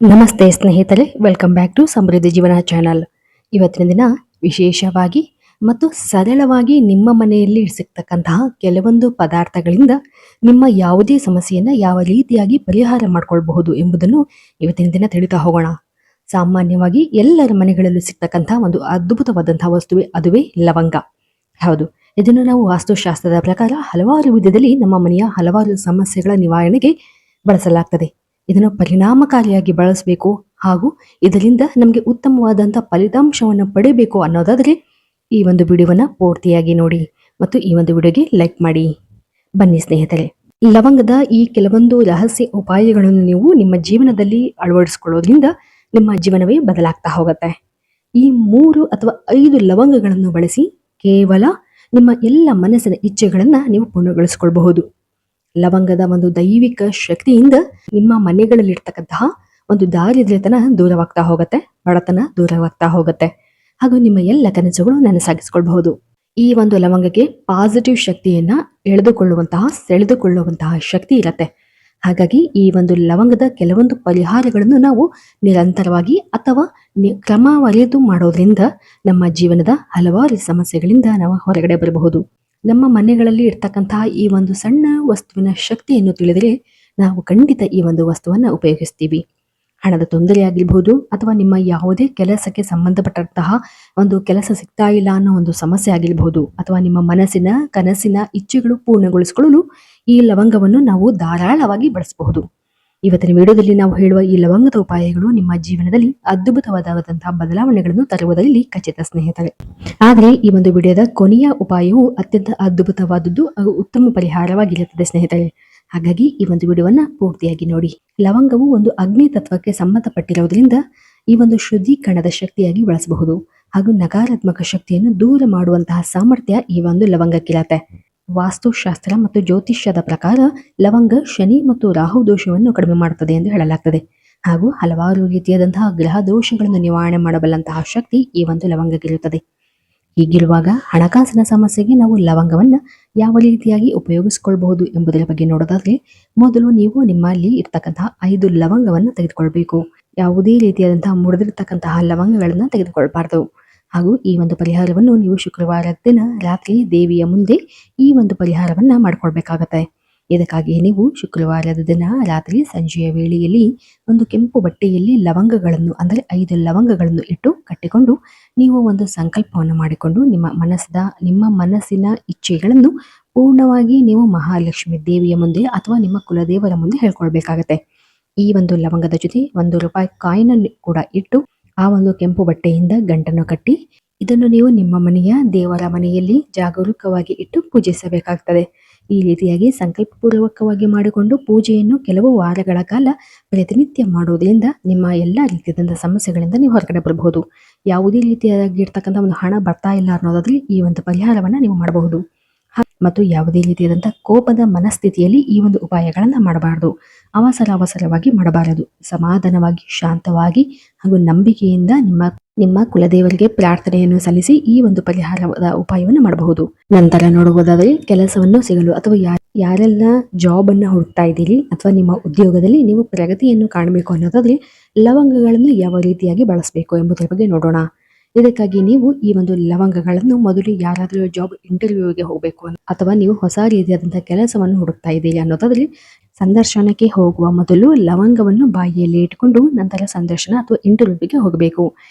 ನಮಸ್ತೆ ಸ್ನೇಹಿತರೆ, welcome back to ಸಮೃದ್ಧಿ ಜೀವನ ಚಾನಲ್. ಇವತ್ತಿನ ದಿನ ವಿಶೇಷವಾಗಿ ಮತ್ತು ಸರಳವಾಗಿ ನಿಮ್ಮ ಮನೆಯಲ್ಲಿ ಸಿಗ್ತಕ್ಕಂತಹ ಕೆಲವೊಂದು ಪದಾರ್ಥಗಳಿಂದ ನಿಮ್ಮ ಯಾವುದೇ ಸಮಸ್ಯೆಯನ್ನು ಯಾವ ರೀತಿಯಾಗಿ ಪರಿಹಾರ ಮಾಡಿಕೊಳ್ಳಬಹುದು ಎಂಬುದನ್ನು ಇವತ್ತಿನ ದಿನ ತಿಳಿತಾ ಹೋಗೋಣ. ಸಾಮಾನ್ಯವಾಗಿ ಎಲ್ಲರ ಮನೆಗಳಲ್ಲೂ ಸಿಗ್ತಕ್ಕಂತಹ ಒಂದು ಅದ್ಭುತವಾದಂತಹ ವಸ್ತುವೆ ಅದುವೇ ಲವಂಗ. ಹೌದು, ಇದನ್ನು ನಾವು ವಾಸ್ತುಶಾಸ್ತ್ರದ ಪ್ರಕಾರ ಹಲವಾರು ವಿಧದಲ್ಲಿ ನಮ್ಮ ಮನೆಯ ಹಲವಾರು ಸಮಸ್ಯೆಗಳ ನಿವಾರಣೆಗೆ ಬಳಸಲಾಗ್ತದೆ. ಇದನ್ನು ಪರಿಣಾಮಕಾರಿಯಾಗಿ ಬಳಸಬೇಕು ಹಾಗೂ ಇದರಿಂದ ನಮಗೆ ಉತ್ತಮವಾದಂತಹ ಫಲಿತಾಂಶವನ್ನು ಪಡೆಯಬೇಕು ಅನ್ನೋದಾದರೆ ಈ ಒಂದು ವಿಡಿಯೋವನ್ನ ಪೂರ್ತಿಯಾಗಿ ನೋಡಿ ಮತ್ತು ಈ ಒಂದು ವಿಡಿಯೋಗೆ ಲೈಕ್ ಮಾಡಿ. ಬನ್ನಿ ಸ್ನೇಹಿತರೆ, ಲವಂಗದ ಈ ಕೆಲವೊಂದು ರಹಸ್ಯ ಉಪಾಯಗಳನ್ನು ನೀವು ನಿಮ್ಮ ಜೀವನದಲ್ಲಿ ಅಳವಡಿಸಿಕೊಳ್ಳೋದ್ರಿಂದ ನಿಮ್ಮ ಜೀವನವೇ ಬದಲಾಗ್ತಾ ಹೋಗುತ್ತೆ. ಈ 3 ಅಥವಾ 5 ಲವಂಗಗಳನ್ನು ಬಳಸಿ ಕೇವಲ ನಿಮ್ಮ ಎಲ್ಲ ಮನಸ್ಸಿನ ಇಚ್ಛೆಗಳನ್ನ ನೀವು ಪೂರ್ಣಗೊಳಿಸಿಕೊಳ್ಳಬಹುದು. ಲವಂಗದ ಒಂದು ದೈವಿಕ ಶಕ್ತಿಯಿಂದ ನಿಮ್ಮ ಮನೆಗಳಲ್ಲಿರ್ತಕ್ಕಂತಹ ಒಂದು ದಾರಿದ್ರ್ಯತನ ದೂರವಾಗ್ತಾ ಹೋಗುತ್ತೆ, ಬಡತನ ದೂರವಾಗ್ತಾ ಹೋಗುತ್ತೆ ಹಾಗೂ ನಿಮ್ಮ ಎಲ್ಲ ಕನಸುಗಳು ನನಸಾಗಿಸಿಕೊಳ್ಳಬಹುದು. ಈ ಒಂದು ಲವಂಗಕ್ಕೆ ಪಾಸಿಟಿವ್ ಶಕ್ತಿಯನ್ನ ಸೆಳೆದುಕೊಳ್ಳುವಂತಹ ಶಕ್ತಿ ಇರತ್ತೆ. ಹಾಗಾಗಿ ಈ ಒಂದು ಲವಂಗದ ಕೆಲವೊಂದು ಪರಿಹಾರಗಳನ್ನು ನಾವು ನಿರಂತರವಾಗಿ ಅಥವಾ ಕ್ರಮವರಿದು ಮಾಡೋದ್ರಿಂದ ನಮ್ಮ ಜೀವನದ ಹಲವಾರು ಸಮಸ್ಯೆಗಳಿಂದ ನಾವು ಹೊರಗಡೆ ಬರಬಹುದು. ನಮ್ಮ ಮನೆಗಳಲ್ಲಿ ಇರ್ತಕ್ಕಂತಹ ಈ ಒಂದು ಸಣ್ಣ ವಸ್ತುವಿನ ಶಕ್ತಿಯನ್ನು ತಿಳಿದರೆ ನಾವು ಖಂಡಿತ ಈ ಒಂದು ವಸ್ತುವನ್ನು ಉಪಯೋಗಿಸ್ತೀವಿ. ಹಣದ ತೊಂದರೆ ಆಗಿರ್ಬೋದು ಅಥವಾ ನಿಮ್ಮ ಯಾವುದೇ ಕೆಲಸಕ್ಕೆ ಸಂಬಂಧಪಟ್ಟಂತಹ ಒಂದು ಕೆಲಸ ಸಿಗ್ತಾ ಇಲ್ಲ ಅನ್ನೋ ಒಂದು ಸಮಸ್ಯೆ ಆಗಿರಬಹುದು ಅಥವಾ ನಿಮ್ಮ ಮನಸ್ಸಿನ ಕನಸಿನ ಇಚ್ಛೆಗಳು ಪೂರ್ಣಗೊಳಿಸಿಕೊಳ್ಳಲು ಈ ಲವಂಗವನ್ನು ನಾವು ಧಾರಾಳವಾಗಿ ಬಳಸಬಹುದು. ಇವತ್ತಿನ ವಿಡಿಯೋದಲ್ಲಿ ನಾವು ಹೇಳುವ ಈ ಲವಂಗದ ಉಪಾಯಗಳು ನಿಮ್ಮ ಜೀವನದಲ್ಲಿ ಅದ್ಭುತವಾದಂತಹ ಬದಲಾವಣೆಗಳನ್ನು ತರುವುದರಲ್ಲಿ ಖಚಿತ ಸ್ನೇಹಿತರೆ. ಆದರೆ ಈ ಒಂದು ವಿಡಿಯೋದ ಕೊನೆಯ ಉಪಾಯವು ಅತ್ಯಂತ ಅದ್ಭುತವಾದದ್ದು ಹಾಗೂ ಉತ್ತಮ ಪರಿಹಾರವಾಗಿರುತ್ತದೆ ಸ್ನೇಹಿತರೆ. ಹಾಗಾಗಿ ಈ ಒಂದು ವಿಡಿಯೋವನ್ನ ಪೂರ್ತಿಯಾಗಿ ನೋಡಿ. ಲವಂಗವು ಒಂದು ಅಗ್ನಿ ತತ್ವಕ್ಕೆ ಸಂಬಂಧಪಟ್ಟಿರುವುದರಿಂದ ಈ ಒಂದು ಶುದ್ಧೀಕರಣದ ಶಕ್ತಿಯಾಗಿ ಬಳಸಬಹುದು ಹಾಗೂ ನಕಾರಾತ್ಮಕ ಶಕ್ತಿಯನ್ನು ದೂರ ಮಾಡುವಂತಹ ಸಾಮರ್ಥ್ಯ ಈ ಒಂದು ಲವಂಗಕ್ಕಿರತ್ತೆ. ವಾಸ್ತುಶಾಸ್ತ್ರ ಮತ್ತು ಜ್ಯೋತಿಷ್ಯದ ಪ್ರಕಾರ ಲವಂಗ ಶನಿ ಮತ್ತು ರಾಹು ದೋಷವನ್ನು ಕಡಿಮೆ ಮಾಡುತ್ತದೆ ಎಂದು ಹೇಳಲಾಗ್ತದೆ ಹಾಗೂ ಹಲವಾರು ರೀತಿಯಾದಂತಹ ಗ್ರಹ ದೋಷಗಳನ್ನು ನಿವಾರಣೆ ಮಾಡಬಲ್ಲಂತಹ ಶಕ್ತಿ ಈ ಒಂದು ಲವಂಗಕ್ಕಿರುತ್ತದೆ. ಹೀಗಿರುವಾಗ ಹಣಕಾಸಿನ ಸಮಸ್ಯೆಗೆ ನಾವು ಲವಂಗವನ್ನ ಯಾವ ರೀತಿಯಾಗಿ ಉಪಯೋಗಿಸಿಕೊಳ್ಳಬಹುದು ಎಂಬುದರ ಬಗ್ಗೆ ನೋಡೋದಾದ್ರೆ ಮೊದಲು ನೀವು ನಿಮ್ಮಲ್ಲಿ ಇರ್ತಕ್ಕಂತಹ 5 ಲವಂಗವನ್ನು ತೆಗೆದುಕೊಳ್ಬೇಕು. ಯಾವುದೇ ರೀತಿಯಾದಂತಹ ಮುರಿದಿರ್ತಕ್ಕಂತಹ ಲವಂಗಗಳನ್ನ ತೆಗೆದುಕೊಳ್ಬಾರ್ದು. ಹಾಗೂ ಈ ಒಂದು ಪರಿಹಾರವನ್ನು ನೀವು ಶುಕ್ರವಾರ ದಿನ ರಾತ್ರಿ ದೇವಿಯ ಮುಂದೆ ಈ ಒಂದು ಪರಿಹಾರವನ್ನ ಮಾಡ್ಕೊಳ್ಬೇಕಾಗತ್ತೆ. ಇದಕ್ಕಾಗಿ ನೀವು ಶುಕ್ರವಾರದ ದಿನ ರಾತ್ರಿ ಸಂಜೆಯ ವೇಳೆಯಲ್ಲಿ ಒಂದು ಕೆಂಪು ಬಟ್ಟೆಯಲ್ಲಿ ಲವಂಗಗಳನ್ನು ಅಂದರೆ 5 ಲವಂಗಗಳನ್ನು ಇಟ್ಟು ಕಟ್ಟಿಕೊಂಡು ನೀವು ಒಂದು ಸಂಕಲ್ಪವನ್ನು ಮಾಡಿಕೊಂಡು ನಿಮ್ಮ ಮನಸ್ಸಿನ ಇಚ್ಛೆಗಳನ್ನು ಪೂರ್ಣವಾಗಿ ನೀವು ಮಹಾಲಕ್ಷ್ಮಿ ದೇವಿಯ ಮುಂದೆ ಅಥವಾ ನಿಮ್ಮ ಕುಲದೇವರ ಮುಂದೆ ಹೇಳ್ಕೊಳ್ಬೇಕಾಗತ್ತೆ. ಈ ಒಂದು ಲವಂಗದ ಜೊತೆ ₹1 ಕಾಯಿನ್ ಕೂಡ ಇಟ್ಟು ಆ ಒಂದು ಕೆಂಪು ಬಟ್ಟೆಯಿಂದ ಗಂಟನ್ನು ಕಟ್ಟಿ ಇದನ್ನು ನೀವು ನಿಮ್ಮ ಮನೆಯ ದೇವರ ಮನೆಯಲ್ಲಿ ಜಾಗರೂಕವಾಗಿ ಇಟ್ಟು ಪೂಜಿಸಬೇಕಾಗ್ತದೆ. ಈ ರೀತಿಯಾಗಿ ಸಂಕಲ್ಪಪೂರ್ವಕವಾಗಿ ಮಾಡಿಕೊಂಡು ಪೂಜೆಯನ್ನು ಕೆಲವು ವಾರಗಳ ಕಾಲ ಪ್ರತಿನಿತ್ಯ ಮಾಡುವುದರಿಂದ ನಿಮ್ಮ ಎಲ್ಲ ರೀತಿಯಾದಂಥ ಸಮಸ್ಯೆಗಳಿಂದ ನೀವು ಹೊರಗಡೆ ಬರಬಹುದು. ಯಾವುದೇ ರೀತಿಯಾಗಿರ್ತಕ್ಕಂಥ ಒಂದು ಹಣ ಬರ್ತಾ ಇಲ್ಲ ಅನ್ನೋದಾದ್ರೆ ಈ ಒಂದು ಪರಿಹಾರವನ್ನ ನೀವು ಮಾಡಬಹುದು. ಮತ್ತು ಯಾವುದೇ ರೀತಿಯಾದಂತಹ ಕೋಪದ ಮನಸ್ಥಿತಿಯಲ್ಲಿ ಈ ಒಂದು ಉಪಾಯಗಳನ್ನ ಮಾಡಬಾರದು. ಅವಸರವಾಗಿ ಮಾಡಬಾರದು. ಸಮಾಧಾನವಾಗಿ, ಶಾಂತವಾಗಿ ಹಾಗೂ ನಂಬಿಕೆಯಿಂದ ನಿಮ್ಮ ಕುಲದೇವರಿಗೆ ಪ್ರಾರ್ಥನೆಯನ್ನು ಸಲ್ಲಿಸಿ ಈ ಒಂದು ಪರಿಹಾರದ ಉಪಾಯವನ್ನು ಮಾಡಬಹುದು. ನಂತರ ನೋಡುವುದಾದರೆ ಕೆಲಸವನ್ನು ಸಿಗಲು ಅಥವಾ ಯಾರೆಲ್ಲ ಜಾಬ್ ಅನ್ನ ಹುಡುಕ್ತಾ ಇದ್ದೀರಿ ಅಥವಾ ನಿಮ್ಮ ಉದ್ಯೋಗದಲ್ಲಿ ನೀವು ಪ್ರಗತಿಯನ್ನು ಕಾಣಬೇಕು ಅನ್ನೋದಾದ್ರೆ ಲವಂಗಗಳನ್ನು ಯಾವ ರೀತಿಯಾಗಿ ಬಳಸಬೇಕು ಎಂಬುದರ ಬಗ್ಗೆ ನೋಡೋಣ. ಇದಕ್ಕಾಗಿ ನೀವು ಈ ಒಂದು ಲವಂಗಗಳನ್ನು ಮೊದಲು ಯಾರಾದರೂ ಜಾಬ್ ಇಂಟರ್ವ್ಯೂಗೆ ಹೋಗಬೇಕು ಅಥವಾ ನೀವು ಹೊಸ ರೀತಿಯಾದಂತಹ ಕೆಲಸವನ್ನು ಹುಡುಕ್ತಾ ಇದ್ದೀರಿ ಅನ್ನೋದಾದ್ರೆ ಸಂದರ್ಶನಕ್ಕೆ ಹೋಗುವ ಮೊದಲು ಲವಂಗವನ್ನು ಬಾಯಿಯಲ್ಲಿ ಇಟ್ಟುಕೊಂಡು ನಂತರ ಸಂದರ್ಶನ ಅಥವಾ ಇಂಟರ್ವ್ಯೂಗೆ ಹೋಗಬೇಕು.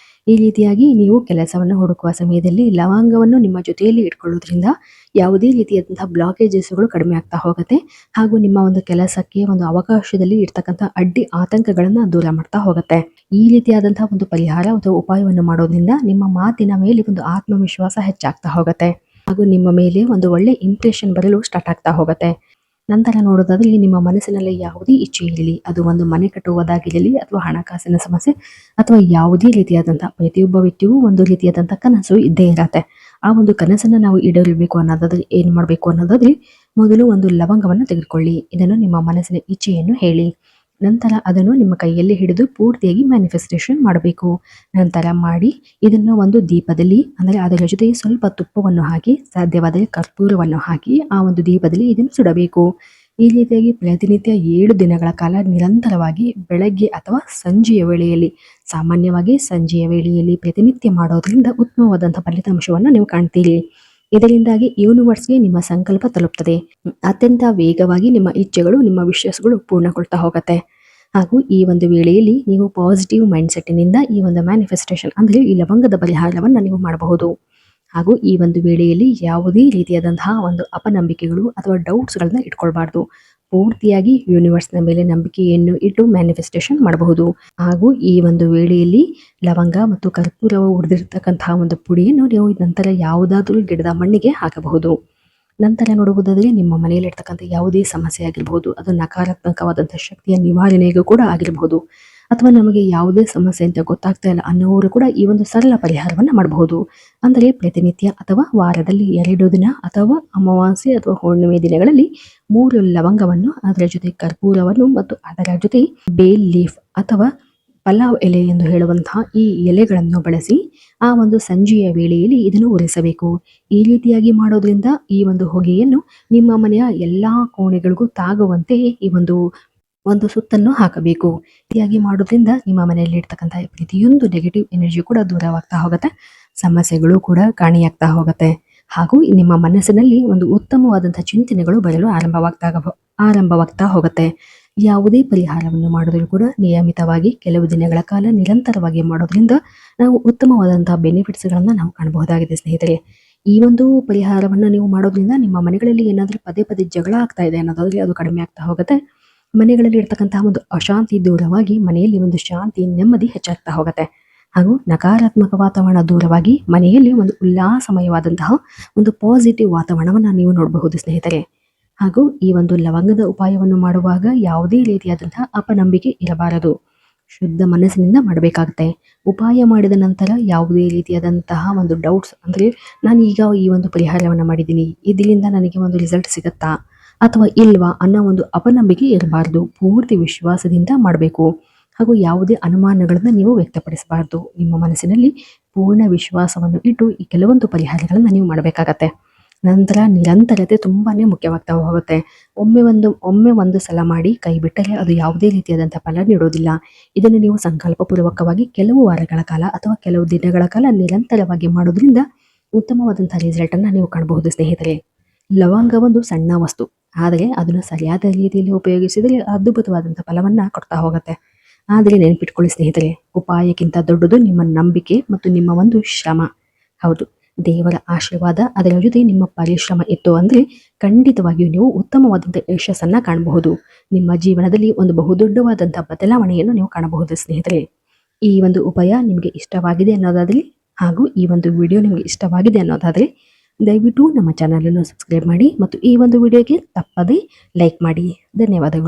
ಈ ರೀತಿಯಾಗಿ ನೀವು ಕೆಲಸವನ್ನು ಹುಡುಕುವ ಸಮಯದಲ್ಲಿ ಲವಂಗವನ್ನು ನಿಮ್ಮ ಜೊತೆಯಲ್ಲಿ ಇಟ್ಕೊಳ್ಳೋದ್ರಿಂದ ಯಾವುದೇ ರೀತಿಯಾದಂತಹ ಬ್ಲಾಕೇಜಸ್ಗಳು ಕಡಿಮೆ ಆಗ್ತಾ ಹೋಗುತ್ತೆ ಹಾಗೂ ನಿಮ್ಮ ಒಂದು ಕೆಲಸಕ್ಕೆ ಒಂದು ಅವಕಾಶದಲ್ಲಿ ಇರ್ತಕ್ಕಂಥ ಅಡ್ಡಿ ಆತಂಕಗಳನ್ನ ದೂರ ಮಾಡ್ತಾ ಹೋಗುತ್ತೆ. ಈ ರೀತಿಯಾದಂತಹ ಒಂದು ಪರಿಹಾರ ಅಥವಾ ಉಪಾಯವನ್ನು ಮಾಡೋದ್ರಿಂದ ನಿಮ್ಮ ಮಾತಿನ ಮೇಲೆ ಒಂದು ಆತ್ಮವಿಶ್ವಾಸ ಹೆಚ್ಚಾಗ್ತಾ ಹೋಗುತ್ತೆ ಹಾಗೂ ನಿಮ್ಮ ಮೇಲೆ ಒಂದು ಒಳ್ಳೆ ಇಂಪ್ರೆಷನ್ ಬರಲು ಸ್ಟಾರ್ಟ್ ಆಗ್ತಾ ಹೋಗುತ್ತೆ. ನಂತರ ನೋಡೋದಾದ್ರೆ ನಿಮ್ಮ ಮನಸ್ಸಿನಲ್ಲಿ ಯಾವುದೇ ಇಚ್ಛೆ ಇರಲಿ, ಅದು ಒಂದು ಮನೆ ಕಟ್ಟುವುದಾಗಿರಲಿ ಅಥವಾ ಹಣಕಾಸಿನ ಸಮಸ್ಯೆ ಅಥವಾ ಯಾವುದೇ ರೀತಿಯಾದಂತಹ ಪ್ರತಿಯೊಬ್ಬ ವ್ಯಕ್ತಿಗೂ ಒಂದು ರೀತಿಯಾದಂತಹ ಕನಸು ಇದ್ದೇ ಇರತ್ತೆ. ಆ ಒಂದು ಕನಸನ್ನ ನಾವು ಈಡೇರಬೇಕು ಅನ್ನೋದಾದ್ರೆ ಏನ್ ಮಾಡಬೇಕು ಅನ್ನೋದಾದ್ರೆ ಮೊದಲು ಒಂದು ಲವಂಗವನ್ನು ತೆಗೆದುಕೊಳ್ಳಿ. ಇದನ್ನು ನಿಮ್ಮ ಮನಸ್ಸಿನ ಇಚ್ಛೆಯನ್ನು ಹೇಳಿ. ನಂತರ ಅದನ್ನು ನಿಮ್ಮ ಕೈಯಲ್ಲಿ ಹಿಡಿದು ಪೂರ್ತಿಯಾಗಿ ಮ್ಯಾನಿಫೆಸ್ಟೇಷನ್ ಮಾಡಬೇಕು. ನಂತರ ಮಾಡಿ ಇದನ್ನು ಒಂದು ದೀಪದಲ್ಲಿ ಅಂದರೆ ಅದರ ಜೊತೆಗೆ ಸ್ವಲ್ಪ ತುಪ್ಪವನ್ನು ಹಾಕಿ ಸಾಧ್ಯವಾದರೆ ಕರ್ಪೂರವನ್ನು ಹಾಕಿ ಆ ಒಂದು ದೀಪದಲ್ಲಿ ಇದನ್ನು ಸುಡಬೇಕು. ಈ ರೀತಿಯಾಗಿ ಪ್ರತಿನಿತ್ಯ 7 ದಿನಗಳ ಕಾಲ ನಿರಂತರವಾಗಿ ಬೆಳಗ್ಗೆ ಅಥವಾ ಸಂಜೆಯ ವೇಳೆಯಲ್ಲಿ, ಸಾಮಾನ್ಯವಾಗಿ ಸಂಜೆಯ ವೇಳೆಯಲ್ಲಿ ಪ್ರತಿನಿತ್ಯ ಮಾಡೋದ್ರಿಂದ ಉತ್ತಮವಾದಂತಹ ಫಲಿತಾಂಶವನ್ನು ನೀವು ಕಾಣ್ತೀರಿ. ಇದರಿಂದಾಗಿ ಯೂನಿವರ್ಸ್ಗೆ ನಿಮ್ಮ ಸಂಕಲ್ಪ ತಲುಪ್ತದೆ. ಅತ್ಯಂತ ವೇಗವಾಗಿ ನಿಮ್ಮ ಇಚ್ಛೆಗಳು, ನಿಮ್ಮ ವಿಶ್ವಾಸಗಳು ಪೂರ್ಣಗೊಳ್ತಾ ಹೋಗುತ್ತೆ. ಹಾಗೂ ಈ ಒಂದು ವೇಳೆಯಲ್ಲಿ ನೀವು ಪಾಸಿಟಿವ್ ಮೈಂಡ್ ಸೆಟ್ಟಿನಿಂದ ಈ ಒಂದು ಮ್ಯಾನಿಫೆಸ್ಟೇಷನ್ ಅಂದರೆ ಈ ಲವಂಗದ ಪರಿಹಾರವನ್ನು ನೀವು ಮಾಡಬಹುದು. ಹಾಗೂ ಈ ಒಂದು ವೇಳೆಯಲ್ಲಿ ಯಾವುದೇ ರೀತಿಯಾದಂತಹ ಒಂದು ಅಪನಂಬಿಕೆಗಳು ಅಥವಾ ಡೌಟ್ಸ್ಗಳನ್ನ ಇಟ್ಕೊಳ್ಬಾರ್ದು. ಪೂರ್ತಿಯಾಗಿ ಯೂನಿವರ್ಸ್ನ ಮೇಲೆ ನಂಬಿಕೆಯನ್ನು ಇಟ್ಟು ಮ್ಯಾನಿಫೆಸ್ಟೇಷನ್ ಮಾಡಬಹುದು. ಹಾಗೂ ಈ ಒಂದು ವೇಳೆಯಲ್ಲಿ ಲವಂಗ ಮತ್ತು ಕರ್ಪೂರವ ಹುರಿದಿರ್ತಕ್ಕಂತಹ ಒಂದು ಪುಡಿಯನ್ನು ನೀವು ನಂತರ ಯಾವುದಾದ್ರೂ ಗಿಡದ ಮಣ್ಣಿಗೆ ಹಾಕಬಹುದು. ನಂತರ ನೋಡುವುದಾದರೆ ನಿಮ್ಮ ಮನೆಯಲ್ಲಿರ್ತಕ್ಕಂಥ ಯಾವುದೇ ಸಮಸ್ಯೆ ಆಗಿರಬಹುದು, ಅದು ನಕಾರಾತ್ಮಕವಾದಂಥ ಶಕ್ತಿಯ ನಿವಾರಣೆಗೂ ಕೂಡ ಆಗಿರಬಹುದು, ಅಥವಾ ನಮಗೆ ಯಾವುದೇ ಸಮಸ್ಯೆ ಅಂತ ಗೊತ್ತಾಗ್ತಾ ಇಲ್ಲ ಅನ್ನೋರು ಕೂಡ ಈ ಒಂದು ಸರಳ ಪರಿಹಾರವನ್ನು ಮಾಡಬಹುದು. ಅಂದರೆ ಪ್ರತಿನಿತ್ಯ ಅಥವಾ ವಾರದಲ್ಲಿ 2 ದಿನ ಅಥವಾ ಅಮಾವಾಸ್ಯೆ ಅಥವಾ ಹುಣ್ಣಿಮೆ ದಿನಗಳಲ್ಲಿ 3 ಲವಂಗವನ್ನು, ಅದರ ಜೊತೆ ಕರ್ಪೂರವನ್ನು ಮತ್ತು ಅದರ ಜೊತೆ ಬೇಲ್ ಲೀಫ್ ಅಥವಾ ಪಲಾವ್ ಎಲೆ ಎಂದು ಹೇಳುವಂತಹ ಈ ಎಲೆಗಳನ್ನು ಬಳಸಿ ಆ ಒಂದು ಸಂಜೆಯ ವೇಳೆಯಲ್ಲಿ ಇದನ್ನು ಉರಿಸಬೇಕು. ಈ ರೀತಿಯಾಗಿ ಮಾಡೋದ್ರಿಂದ ಈ ಒಂದು ಹೊಗೆಯನ್ನು ನಿಮ್ಮ ಮನೆಯ ಎಲ್ಲಾ ಕೋಣೆಗಳಿಗೂ ತಾಗುವಂತೆ ಈ ಒಂದು ಸುತ್ತನ್ನು ಹಾಕಬೇಕು. ರೀತಿಯಾಗಿ ಮಾಡೋದ್ರಿಂದ ನಿಮ್ಮ ಮನೆಯಲ್ಲಿ ಇರ್ತಕ್ಕಂಥ ಪ್ರತಿಯೊಂದು ನೆಗೆಟಿವ್ ಎನರ್ಜಿ ಕೂಡ ದೂರವಾಗ್ತಾ ಹೋಗುತ್ತೆ, ಸಮಸ್ಯೆಗಳು ಕೂಡ ಕಾಣಿಯಾಗ್ತಾ ಹೋಗುತ್ತೆ. ಹಾಗೂ ನಿಮ್ಮ ಮನಸ್ಸಿನಲ್ಲಿ ಒಂದು ಉತ್ತಮವಾದಂತಹ ಚಿಂತನೆಗಳು ಬರಲು ಆರಂಭವಾಗ್ತಾ ಹೋಗುತ್ತೆ. ಯಾವುದೇ ಪರಿಹಾರವನ್ನು ಮಾಡಿದರೂ ಕೂಡ ನಿಯಮಿತವಾಗಿ ಕೆಲವು ದಿನಗಳ ಕಾಲ ನಿರಂತರವಾಗಿ ಮಾಡೋದ್ರಿಂದ ನಾವು ಉತ್ತಮವಾದಂತಹ ಬೆನಿಫಿಟ್ಸ್ಗಳನ್ನು ನಾವು ಕಾಣಬಹುದಾಗಿದೆ ಸ್ನೇಹಿತರೆ. ಈ ಒಂದು ಪರಿಹಾರವನ್ನು ನೀವು ಮಾಡೋದ್ರಿಂದ ನಿಮ್ಮ ಮನೆಗಳಲ್ಲಿ ಏನಾದರೂ ಪದೇ ಪದೇ ಜಗಳ ಆಗ್ತಾ ಇದೆ ಅನ್ನೋದಾದ್ರೆ ಅದು ಕಡಿಮೆ ಆಗ್ತಾ ಹೋಗುತ್ತೆ. ಮನೆಗಳಲ್ಲಿ ಇರ್ತಕ್ಕಂತಹ ಒಂದು ಅಶಾಂತಿ ದೂರವಾಗಿ ಮನೆಯಲ್ಲಿ ಒಂದು ಶಾಂತಿ, ನೆಮ್ಮದಿ ಹೆಚ್ಚಾಗ್ತಾ ಹೋಗುತ್ತೆ. ಹಾಗೂ ನಕಾರಾತ್ಮಕ ವಾತಾವರಣ ದೂರವಾಗಿ ಮನೆಯಲ್ಲಿ ಒಂದು ಉಲ್ಲಾಸಮಯವಾದಂತಹ ಒಂದು ಪಾಸಿಟಿವ್ ವಾತಾವರಣವನ್ನು ನೀವು ನೋಡಬಹುದು ಸ್ನೇಹಿತರೆ. ಹಾಗೂ ಈ ಒಂದು ಲವಂಗದ ಉಪಾಯವನ್ನು ಮಾಡುವಾಗ ಯಾವುದೇ ರೀತಿಯಾದಂತಹ ಅಪನಂಬಿಕೆ ಇರಬಾರದು. ಶುದ್ಧ ಮನಸ್ಸಿನಿಂದ ಮಾಡಬೇಕಾಗುತ್ತೆ. ಉಪಾಯ ಮಾಡಿದ ನಂತರ ಯಾವುದೇ ರೀತಿಯಾದಂತಹ ಒಂದು ಡೌಟ್ಸ್, ಅಂದರೆ ನಾನು ಈಗ ಈ ಒಂದು ಪರಿಹಾರವನ್ನು ಮಾಡಿದ್ದೀನಿ, ಇದರಿಂದ ನನಗೆ ಒಂದು ರಿಸಲ್ಟ್ ಸಿಗುತ್ತಾ ಅಥವಾ ಇಲ್ವಾ ಅನ್ನೋ ಒಂದು ಅಪನಂಬಿಕೆ ಇರಬಾರ್ದು. ಪೂರ್ತಿ ವಿಶ್ವಾಸದಿಂದ ಮಾಡಬೇಕು. ಹಾಗೂ ಯಾವುದೇ ಅನುಮಾನಗಳನ್ನು ನೀವು ವ್ಯಕ್ತಪಡಿಸಬಾರ್ದು. ನಿಮ್ಮ ಮನಸ್ಸಿನಲ್ಲಿ ಪೂರ್ಣ ವಿಶ್ವಾಸವನ್ನು ಇಟ್ಟು ಈ ಕೆಲವೊಂದು ಪರಿಹಾರಗಳನ್ನು ನೀವು ಮಾಡಬೇಕಾಗತ್ತೆ. ನಂತರ ನಿರಂತರತೆ ತುಂಬಾನೇ ಮುಖ್ಯವಾಗ್ತಾ ಹೋಗುತ್ತೆ. ಒಮ್ಮೆ ಒಂದು ಸಲ ಮಾಡಿ ಕೈ ಬಿಟ್ಟರೆ ಅದು ಯಾವುದೇ ರೀತಿಯಾದಂತಹ ಫಲ ನೀಡೋದಿಲ್ಲ. ಇದನ್ನು ನೀವು ಸಂಕಲ್ಪಪೂರ್ವಕವಾಗಿ ಕೆಲವು ವಾರಗಳ ಕಾಲ ಅಥವಾ ಕೆಲವು ದಿನಗಳ ಕಾಲ ನಿರಂತರವಾಗಿ ಮಾಡೋದ್ರಿಂದ ಉತ್ತಮವಾದಂತಹ ರಿಸಲ್ಟ್ ಅನ್ನ ನೀವು ಕಾಣಬಹುದು ಸ್ನೇಹಿತರೆ. ಲವಂಗ ಒಂದು ಸಣ್ಣ ವಸ್ತು, ಆದರೆ ಅದನ್ನು ಸರಿಯಾದ ರೀತಿಯಲ್ಲಿ ಉಪಯೋಗಿಸಿದರೆ ಅದ್ಭುತವಾದಂತಹ ಫಲವನ್ನ ಕೊಡ್ತಾ ಹೋಗುತ್ತೆ. ಆದರೆ ನೆನಪಿಟ್ಕೊಳ್ಳಿ ಸ್ನೇಹಿತರೆ, ಉಪಾಯಕ್ಕಿಂತ ದೊಡ್ಡದು ನಿಮ್ಮ ನಂಬಿಕೆ ಮತ್ತು ನಿಮ್ಮ ಒಂದು ಶ್ರಮ. ಹೌದು, ದೇವರ ಆಶೀರ್ವಾದ ಅದರ ಜೊತೆ ನಿಮ್ಮ ಪರಿಶ್ರಮ ಇತ್ತು ಅಂದರೆ ಖಂಡಿತವಾಗಿಯೂ ನೀವು ಉತ್ತಮವಾದಂಥ ಯಶಸ್ಸನ್ನು ಕಾಣಬಹುದು. ನಿಮ್ಮ ಜೀವನದಲ್ಲಿ ಒಂದು ಬಹುದೊಡ್ಡವಾದಂಥ ಬದಲಾವಣೆಯನ್ನು ನೀವು ಕಾಣಬಹುದು ಸ್ನೇಹಿತರೆ. ಈ ಒಂದು ಉಪಾಯ ನಿಮಗೆ ಇಷ್ಟವಾಗಿದೆ ಅನ್ನೋದಾದರೆ ಹಾಗೂ ಈ ಒಂದು ವಿಡಿಯೋ ನಿಮಗೆ ಇಷ್ಟವಾಗಿದೆ ಅನ್ನೋದಾದರೆ ದಯವಿಟ್ಟು ನಮ್ಮ ಚಾನಲನ್ನು ಸಬ್ಸ್ಕ್ರೈಬ್ ಮಾಡಿ ಮತ್ತು ಈ ಒಂದು ವಿಡಿಯೋಗೆ ತಪ್ಪದೇ ಲೈಕ್ ಮಾಡಿ. ಧನ್ಯವಾದಗಳು.